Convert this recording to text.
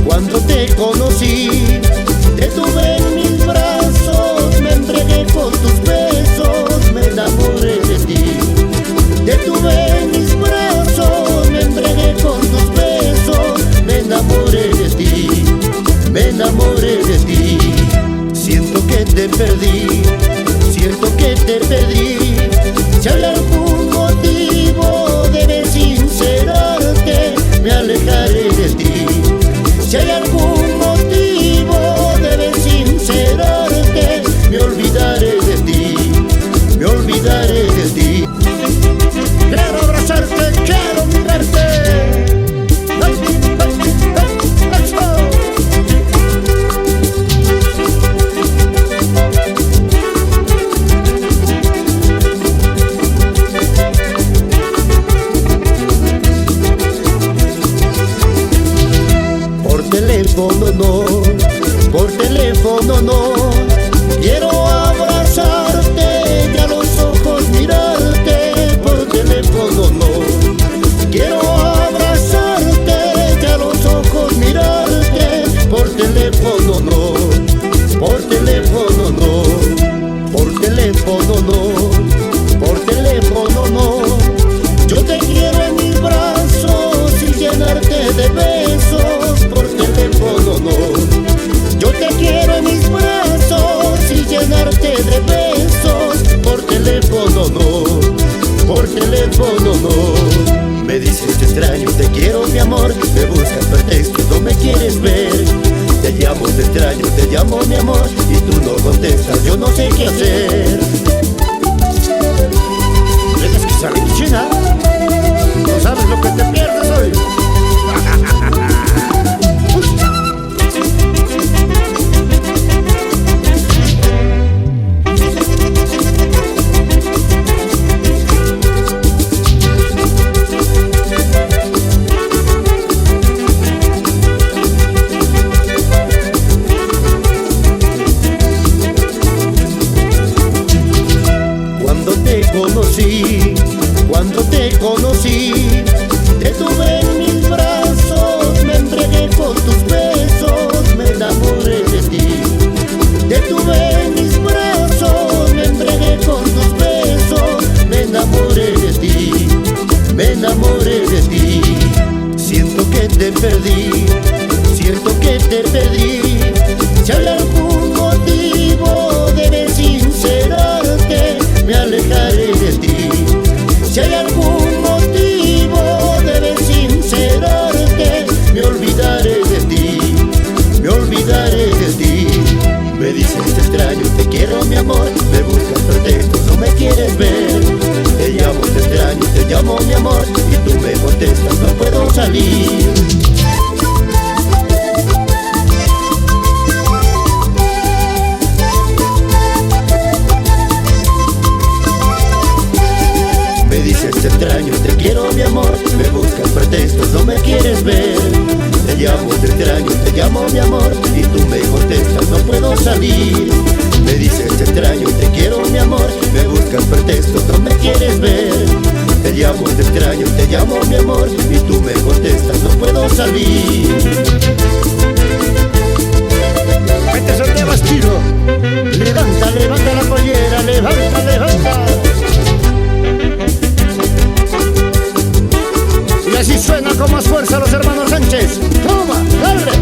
Cuando te conocí, te tuve en mis brazos, me entregué con tus besos, me enamoré de ti. Te tuve en mis brazos, me entregué con tus besos, me enamoré de ti, me enamoré de ti. Siento que te perdí, siento que te perdí. Si hay algún motivo debes sincerarte, me alejaré de ti. Si hay algún motivo debes sincerarte, me olvidaré de ti, me olvidaré de ti. Quiero abrazarte, quiero mirarte. Let's go. Por teléfono no, quiero abrazarte y a los ojos mirarte. Por teléfono no, quiero abrazarte y a los ojos mirarte. Por teléfono no, por teléfono no, por teléfono no, por teléfono no. Yo te quiero en mis brazos y llenarte de besos. Por teléfono no, yo te quiero en mis brazos y llenarte de besos. Por teléfono no, por teléfono no. Me dices te extraño, te quiero mi amor, me buscas pretextos, no me quieres ver. Te llamo, te extraño, te llamo mi amor y tú no contestas, yo no sé qué hacer. ¿Tienes que salir china? No sabes lo que te pierdes hoy. Cuando te conocí, te tuve en mis brazos, me entregué con tus besos, me enamoré de ti. Te tuve en mis brazos, me entregué con tus besos, me enamoré de ti, me enamoré de ti. Siento que te perdí, siento que te perdí. Si hay algún motivo debes sincerarte, me alejaré de ti. Si hay algún motivo debes sincerarte, me olvidaré de ti, me olvidaré de ti. Me dices te extraño, te quiero mi amor, me buscas pretextos, no me quieres ver. Te llamo, te extraño, te llamo mi amor y tú me contestas, no puedo salir. Te extraño, te quiero mi amor, me buscas pretextos, no me quieres ver. Te llamo, te extraño, te llamo mi amor y tú me contestas, no puedo salir. Me dices te extraño, te quiero mi amor, me buscas pretextos, no me quieres ver. Te llamo, te extraño, te llamo mi amor y tú me contestas, no puedo salir. Este es el tema estilo. Levanta, levanta la pollera, levanta, levanta. Y así suena con más fuerza los hermanos Sánchez. ¡Toma! ¡Dale!